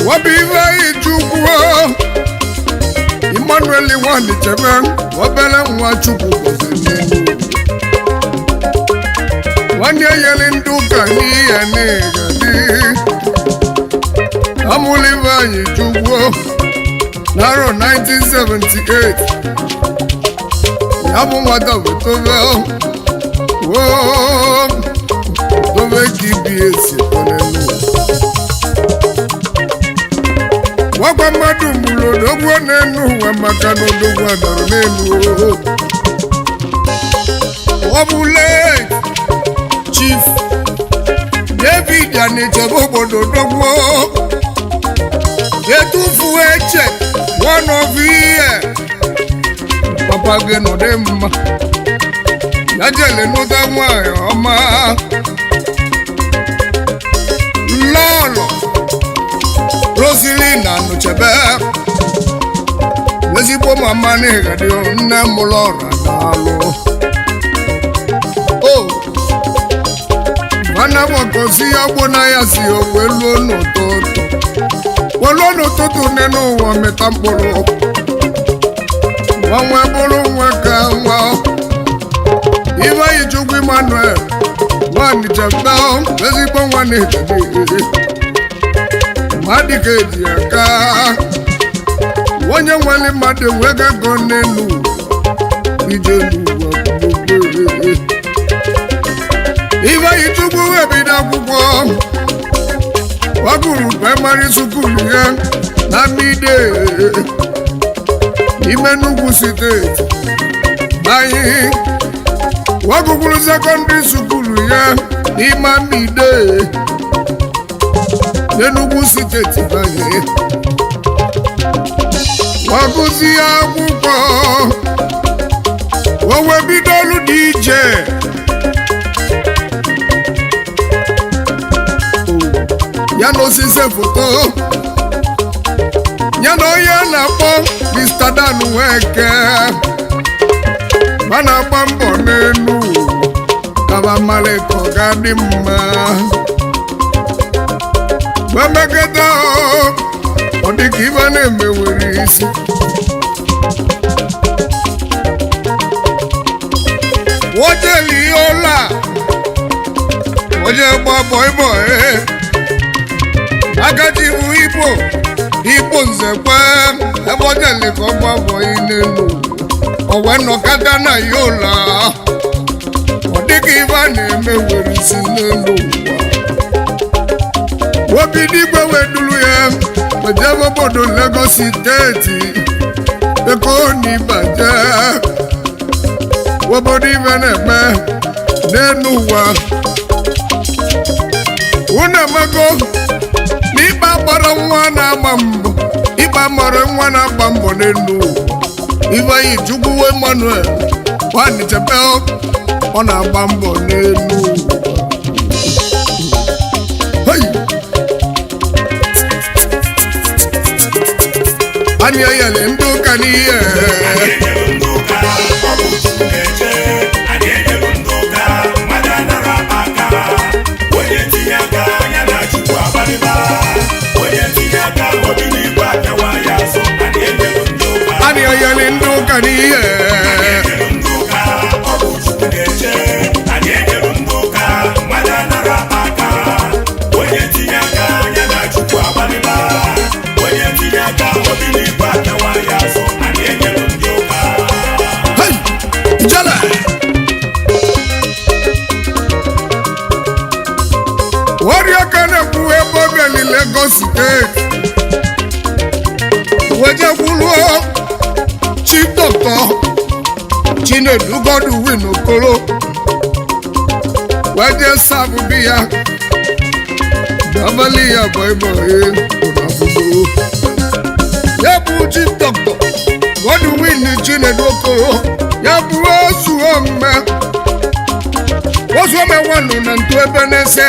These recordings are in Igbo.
Wabiva Chukwu Emmanuel Wani Chebe Wabele Nwa Chukwu Wanye Yelinduka Niya Negadi Amuliva Chukwu Naro 1978 Yabu Mwata Witovel Dove KBS Wapa madu mulo dogwa nenu Wamakano dogwa daro nenu Wabule Chief David Aniche Bobodo dogwa Yetufu Eche One of here Papa Geno Demma Najele Nuda Mwaya Oma Lolo Rosilina Nuchebe Lezipo Mama Negadio Nemolora Nalo Oh Wana wakosi abona yasi Welo no toto Welo no toto neno wa metampolo Wawe bolo waka wa Iva Ichukwu Emmanuel Wani Chebao Lezipo Wani Negadio Madike diaka Wanye wale made wega gonenu Ijelu wakubwe Iva Ichukwu webida kukwa Wakuru primary school ya Namide Imenugu state Bayi Wakukuru secondary school ya Imamide Enugu state baye Wakuzi akwụkwọ Owe bidolu DJ Yano sise foto Yano yana po Mr. Danu weke Mana pambo nenu Kaba maleko gadimma Wemeketa Odiki wane mewerisi Woje liola Woje boy Akati Ipo nzekwe Woje liko boy nenu Oweno kata na yola Odiki wane mewerisi nenu Wabidi wewe dulu ya Wajeva bodo Lagos State Eko ni baje Wabodi veneme Nenuwa Unamago Niba mara mwana mambo Iba mara mwana mambo nenu Iva Ichukwu Emmanuel Wani Chebeo Ona mambo nenu Ani ayele nduka niye Enyelu nduka Obu chuneche Enyelu nduka Madanara aka Wenye tiyaka Yana chukwa baliba Wenye tiyaka Wabini kwa waya so Enyelu nduka Ani ayele nduka niye Enyelu nduka Obu chuneche Enyelu nduka Madanara aka Wenye tiyaka Yana chukwa baliba Wenye tiyaka Wabini Warrior kana kuwe bobeli Lagos State Waje kuluo Chief Doctor Chinedu Godwin Okolo Waje sabu biya Dabali ya boy Unafugo Yabu Chief Doctor Godwin Chinedu Okolo Yabu Osuome Osuome wanu na ntu ebe nese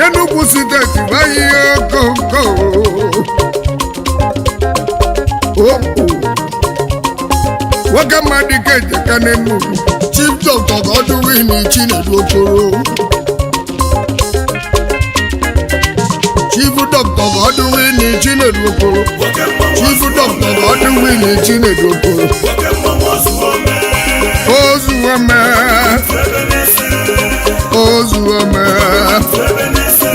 Enugu state bayi koko Waka madike jeka n'Enugu Chief Doctor Godwin Chinedu Okolo Chief Doctor Dr. Godwin Chinedu Okoro, nwoke mmanwụ Chief Dr. Godwin Chinedu Okoro, nwoke mmanwụ ozuome Ozuome, Ozuome,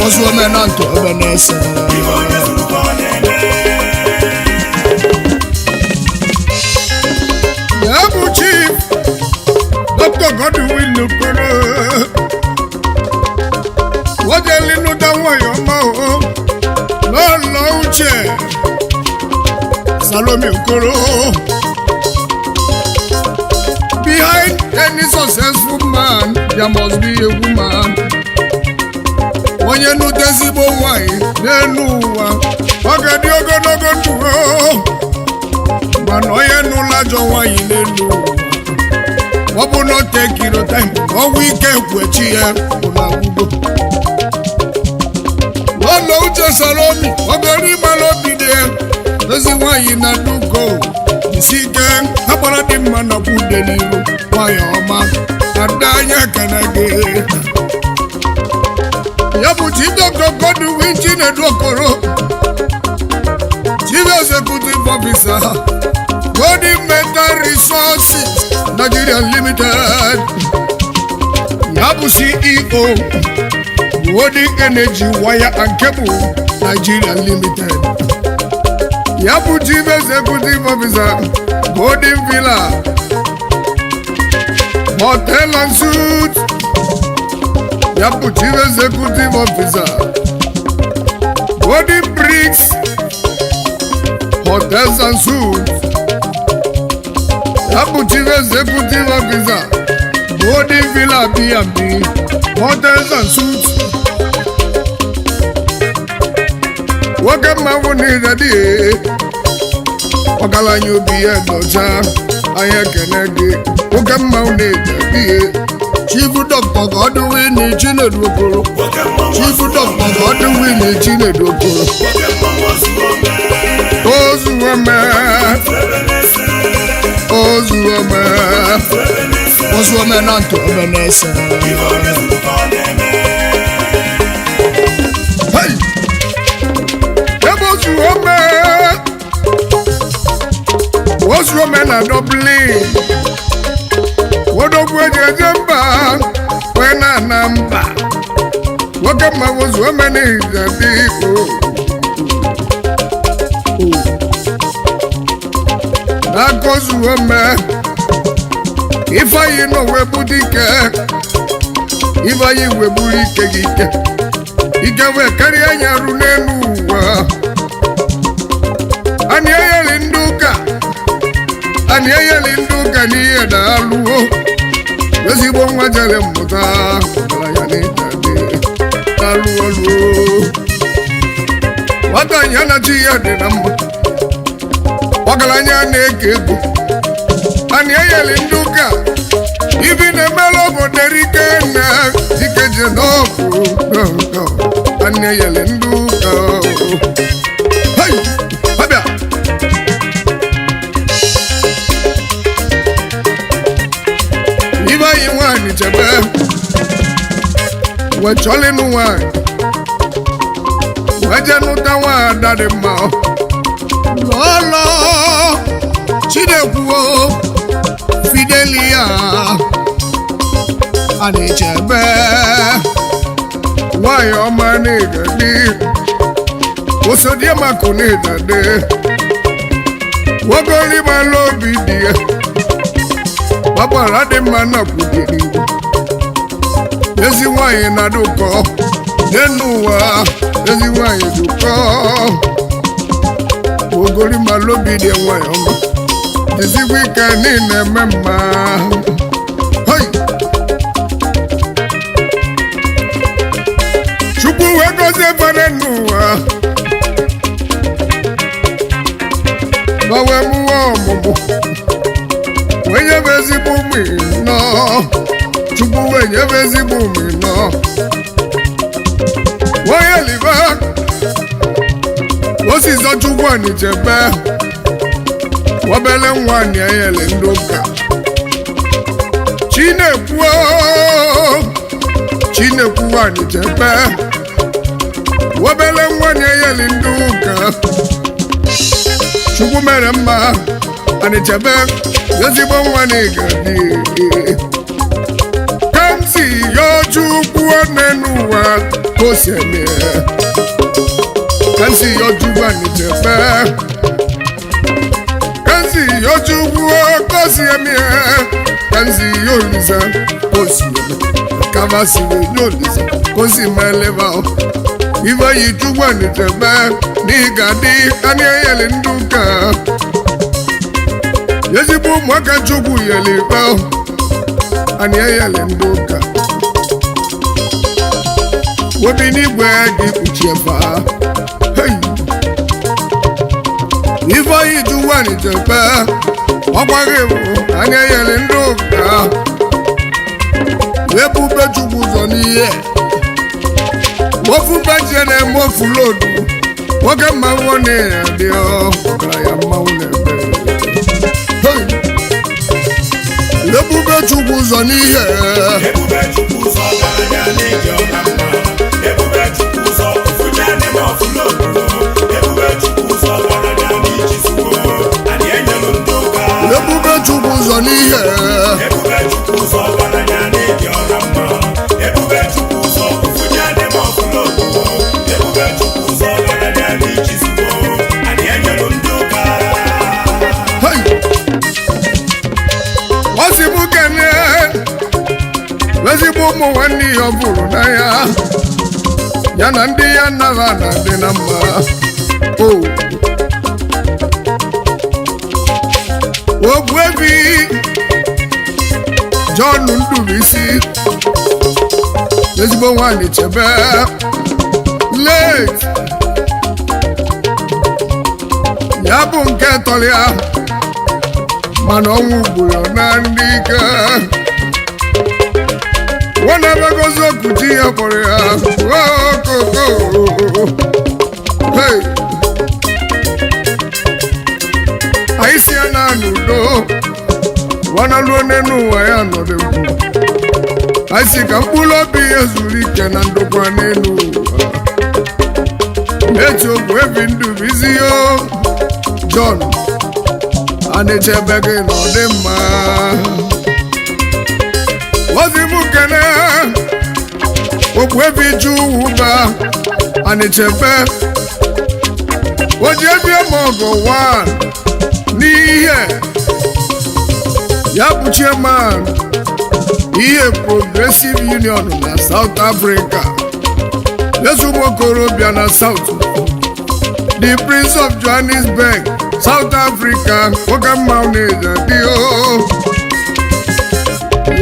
Ozuome na ntụ ebe na-ese. ibe onye zuru ka ọ na-eme Ya bụ Chief Dr. Godwin Okoro, wajeli nuda nwayọ ma o, lọ́lọ́ uche, Salome Okoro. Behind any successful man, there must be a woman. Onye nuta ezigbo nwanyị n'elu ụwa, ọ ga-adị ogologo ndụ o. Mana onye nụla ajọ nwanyị n'elu ụwa, ọ bụ na o tekiro time, ọnwụ ike kwechi ya bụ na ugbo. Lọ́lọ́ uche Salome, obere ịgbara obi dị ya, ezi nwanyị na duko, isi ike, agbara dị mma na kwude n'iru, nwanyị ọma, ada anya kana gị. Ya bụ Chief Dr. Godwin Chinedu Okoro, Chief Executive Officer, Golden Metal Resources Nigeria Limited. Ya bụ CEO, Golden Energy Wire and Cable Nigeria Limited. Ya bụ Chief Executive Officer, Golden Villa Hotel and Suites. Ya bụ Chief Executive Officer, Golden Bricks Hotels and Suites. Ya bụ Chief Executive Officer, Golden Villa B&B Hotels and Suites. Nwoke mmanwụ niile dị ọgaranya obi ya dọcha, anyị ekene gị. Nwoke mmanwụ niile dị Chief Dr. Godwin Chinedu Okoro, nwoke mmanwụ Chief Dr. Godwin Chinedu Okoro, nwoke mmanwụ ozuome Ozuome, Ozuome, Ozuome na ntụ ebe na-ese. ibe onye zuru ka ọ na-eme Hey! Ebe Ozuome, Ozuome na Dublin, Odogwu eji eje mba, wee na-ana mba. Nwoke mmanwụ Ozuome na Ijadi Igbo. N'aka Ozuome, Ifeanyi nọ wee bụ dike, Ifeanyi wee buru ike gị ike, ike wee karịa anya rụ n'elu ụwa. Anyị enyeli ndị ụka, anyị enyeli ndị ụka n'ihe na-alụwo, ezigbo nwa jere mmụta, ọgaranya n'Ijadi, na-alụ ọlụ. Nwata anyị anachi ya dị na mma, ọgaranya na-eke ego. Anyị enyeli ndị ụka, ibi na-emere obodo erike na dike je n'ọkụ. Anyị enyeli ndị ụka. Hey! Abịa! Ibe anyị nwaanyị chebe, wee chọlịnụ nwaanyị, wee je nụta nwaada dị mma. Lọlọ Chinekwuo Fidelia a na-echebe, nwanyị ọma na-egadi, osodiemaka na-edade, wogolimalụ obi dị ya, gbagbara dị mma na kwudiri Igbo. Ezi nwanyị na-adụkọ n'elu ụwa, ezi nwanyị dụkọ, wogolimalụ obi dị nwanyị ọma, ezigbo ike niile eme mma. Hey! Chukwu wee gozie fere n'ụwa, gbawe mụwa ọmụmụ, wee nyebe ezigbo ụmụ ịnọ. Chukwu wee nyebe ezigbo ụmụ ịnọ. Onye liba, osizọ Chukwu anyị chebe, obele nwa anyị enyere ndị ụka. Chinekwuo anyị chebe, obele nwanyị eyeli ndị ụka Chukwu mere mma Anichebe ezigbo nwanyị ga-adị ka m si yọọ Chukwu n'ụwa ka o si eme ka m si yọọ Chukwu Anichebe ka m si yọọ Chukwu ka o si eme ka m si yọọ Olisa ka o si eme ka m si yọọ Olisa ka o si meleba ife yi Chukwu Anichebe n'ịga dị anyị eyeli ndị ụka ezigbo ụmụaka Chukwu yeli ikpe anyị eyeli ndị ụka obi n'igwe gị kpuchie fa ife yi Chukwu Anichebe ọgbaghị bụ anyị eyeli ndị ụka ebube Chukwu ụzọ n'ihe ofu bajie na-eme ofu lodu nwoke mmanwụ na-adị ọgaranya mmanwụ na-ebe ebube Chukwu ụzọ n'ihe Ebube Chukwu ụzọ ọgaranya na-eji ọha mma Ebube Chukwu ụzọ ofuja na-eme ọfụlodu Ebube Chukwu ụzọ ọgaranya n'iji zuo anyị enyelu ndị ụka ebube Chukwu ụzọ n'ihe Ebube Chukwu ụzọ ọgaranya na-eji ọha mma Ebube Chukwu ụzọ ofuja na-eme ọfụlodu Ebube Chukwu ụzọ ọgaranya n'iji zuo anyị enyelu ndị ụka ozigbo kene ezigbo ụmụ nwanne ya ọ bụrụ n'anya ya na ndị ya nara na-adị na mma Ogbuefi John Ndubuisi ezigbo nwanyị Chebe late ya bụ nke tọrọ ya mana ọnwụ gburu na ndị ike nwana begozi okuchi ya kpọrọ ya okoko anyị si ya na n'udo nwana luo n'elu ụwa ya nọdụ anyị si ka mkpụrụ obi ya zuru ike na ndokwa n'elu ụwa eji Ogbuefi Ndubuisi John Anichebe gị na ọ dị mma ozi m kene Ogbuefi Chuwuba Anichebe Ojiebie Mogo 1 n'ihe ya bụ chairman ihe Progressive Union na South Africa ezigbo okorobịa na South the Prince of Johannesburg South Africa nwoke mmanwụ na-eji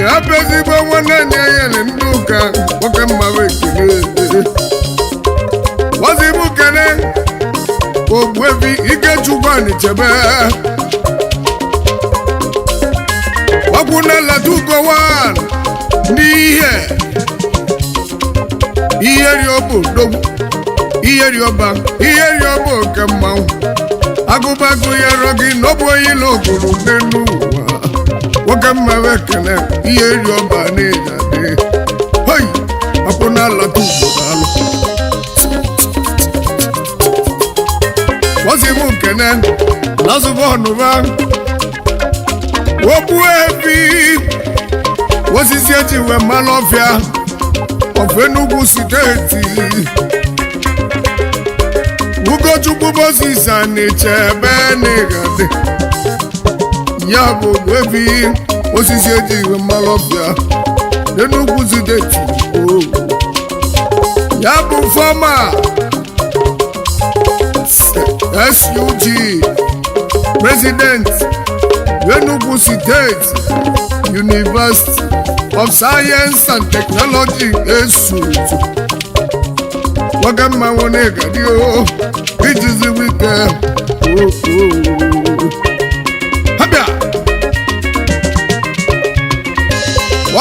ya bụ ezigbo nwanne na-enyere ndị ụka nwoke mmanwụ ekele ozigbo kene Ogbuefi Ikechukwu Anichebe ọkwụnalata ugowan n'ihe riobodogwu ihe rioba oke mmanwụ agụbagụ ya rọ gị n'ọbụ onye ilo obodo n'elu ụwa nwoke mmanwụ ekele ihe rioba na-eji adị hoi ọkwụnalata ugodo alụ ozimu nkene n'azụbọ ọnụba Ogbuefi osisi eji wee mmanụ ọfịa of Enugu steeti Ugochukwu Moses Anichebe n'ịgadị ya bụ Ogbuefi osisi eji wee mmanụ ọfịa Enugu steeti ya bụ fọma SUG President Enugu State University of Science and Technology ESUT nwoke mmanwụ na-egadi ijizi wike habịa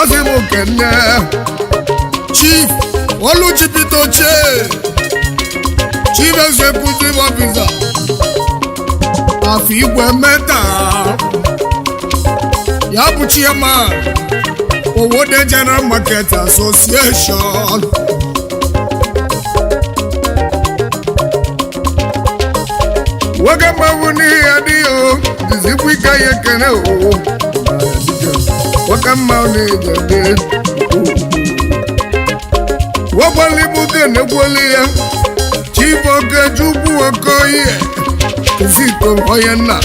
ozi m kenne Chief Oluchipitoche Chief Executive Officer Afikwe Meta ya bụ chairman Owode General Market Association nwoke mmanwụ n'ihe adịghị o dizikwa ike ya ekene o nwoke mmanwụ na-eje dị wọgbalibuke na-egwoli ya Chibokechukwu Okoye Kizito onye nna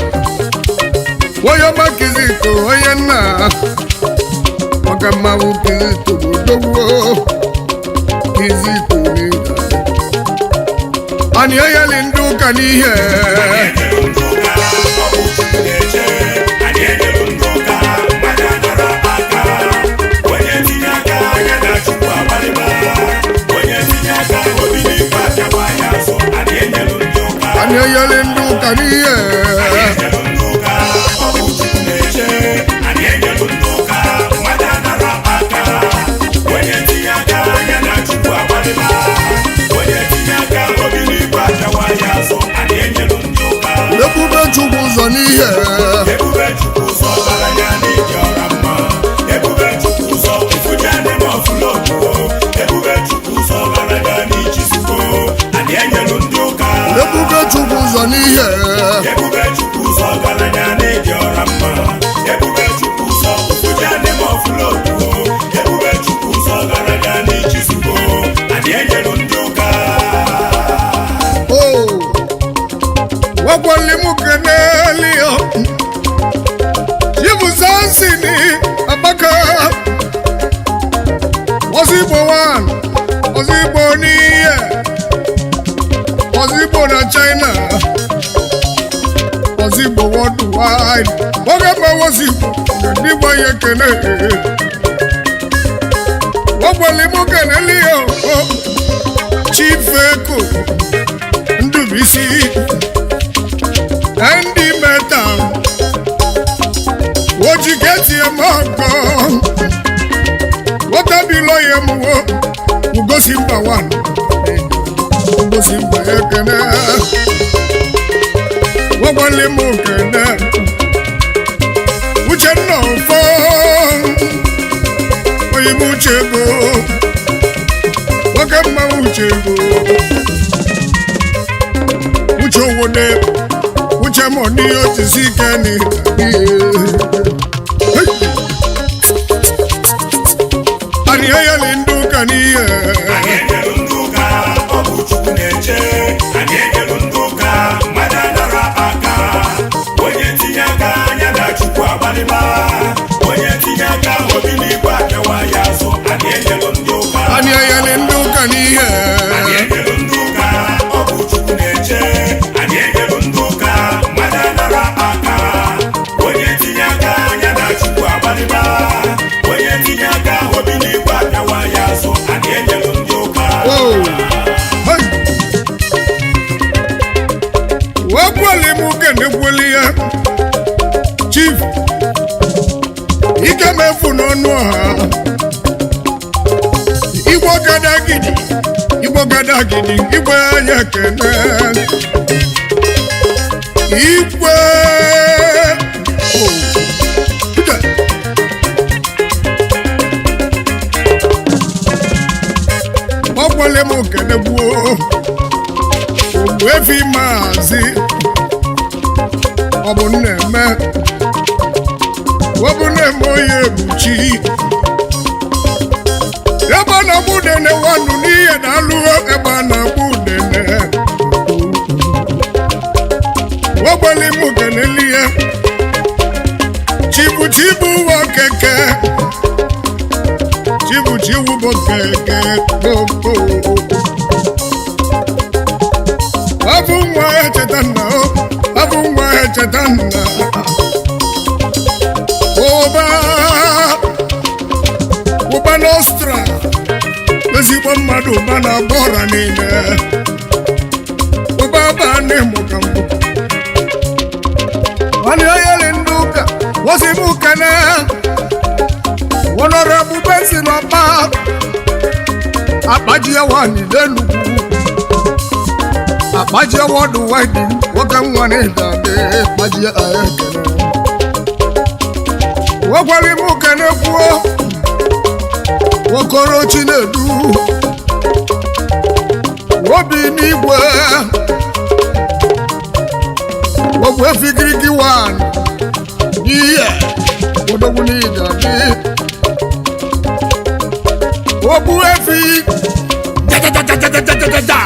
Woyoma Kizito onye nna nwoke mmanwụ Kizito odogwu Kizito n'ịga anyị eyeli ndị ụka n'ihe anyị eyeli ndị ụka n'ihe Ebubechukwu ụzọ n'ihe Ebubechukwu ụzọ ọgaranya n'ịdị ọra mma Ebubechukwu ụzọ ifuja ndị ma ọfụlọdụ Ebubechukwu ụzọ ọgaranya n'ichizugbo anyị enyelu ndị ụka Ebubechukwu ụzọ n'ihe Ebubechukwu ụzọ ọgaranya n'ịdị ọra mma Ebubechukwu ụzọ ifuja ndị ma ọfụlọdụ Ebubechukwu ụzọ ọgaranya n'ichizugbo anyị enyelu ndị ụka Wagwalimuke n'elio Chibuzansini Abaka Ozigbo 1 Ozigbo n'ihe Ozigbo na China Ozigbo worldwide Wagamba Ozigbo Ndigbo yekene Wagwalimuke n'elio Chifeko Ndubisi Andy Metal What you get here, Marco? What I be lawyer, we go Simba 1. We go Simba Ekene. What one limo Kene? Which I know for? Where you muchego? What can my muchego? Which one day? Uche money o ti si keni ani eyeli nduka niye anyị enyelu ndị ụka ọ bụ Chukwu na-eche anyị enyelu ndị ụka mmadụ anara aka onye tinye aka anya na Chukwu agbalịba onye tinye aka obi n'igwe akewa ya azụ anyị enyelu ndị ụka ani eyeli nduka niye anyị enyelu ndị ụka ọ bụ Chukwu na-eche anyị enyelu ndị ụka mmadụ anara aka onye tinye aka anya na Chukwu agbalịba onye tinye aka obi n'igwe akewa ya azụ anyị enyelu ndị ụka Wagwalimuke n'egweli ya Chief Ike mefu n'ọnụ ọha Igbo gadagidi Igwe anya kene Igwe Wagwalimuke n'egwuo Ogbuefi Maazị ọ bụ Nneme onye ebuchi ebe a na-agba udene nwannu n'ihe na-alụghọ ebe a na-agba udene Wagwalimuke n'elie Chibu ụwa keke Chibu bụ keke gbogbo Abụ nwa echeta nna Ụba n'Ọstra ezigbo mmadụ ụba na-agba ọra niile ụba ba n'ịmụ ka mbụ nwanne oyeli ndị ụka Wosimuke na Honorable Benson Ọba akpaji ya nwanyị n'Enugu akpaji ya worldwide nwoke nwa n'ịdade akpaji ya ekele Wagwalimuke na-ekwuo Okoro Chinedu obi n'igwe ogbu efikiriki wan n'ihe odogwu n'ịga dị ogbu efi jajajajajajajaja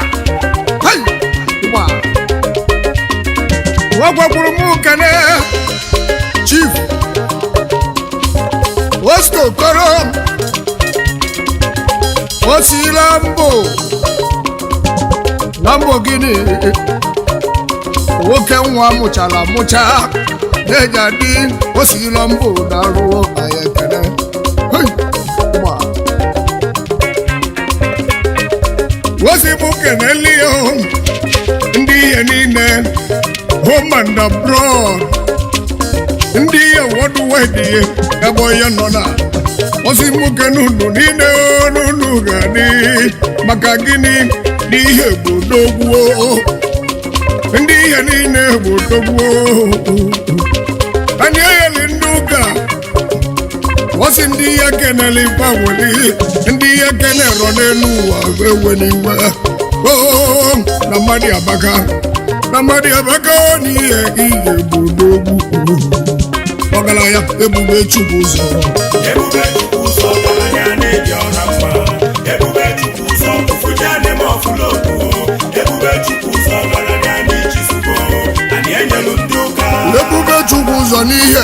hai wa wagwakwuru m kene chief Osco koro osi Lamborghini nwoke nwa mụchara amụcha na-eji adị osi Lambo na-arụ anyị ekene osi bụ keneli ndị ihe niile home and abroad ndị ihe worldwide ebe onye nọ na osi mụ kenunu niile n'unu ga-adị maka gịnị n'ihe bụ dogwuo ndị ihe niile bụ dogwuo anyị egheli ndị ụka osi ndị ihe keneli gbanweli ndị ihe kenero n'elu ụwa ewe n'iwe na mmadụ abaka n'ihe ihe bụ dogwu ọgaranya Ebube Chukwu ụzọ Ebube Chukwu ụzọ ọgaranya na-eji ọra mma Ebube Chukwu ụzọ ofuji adịm ọfụlọgwụ Ebube Chukwu ụzọ ọgaranya n'ichizugbo anyị enyelu ndị ụka Ebube Chukwu ụzọ n'ihe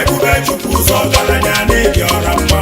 Ebube Chukwu ụzọ ọgaranya na-eji ọra mma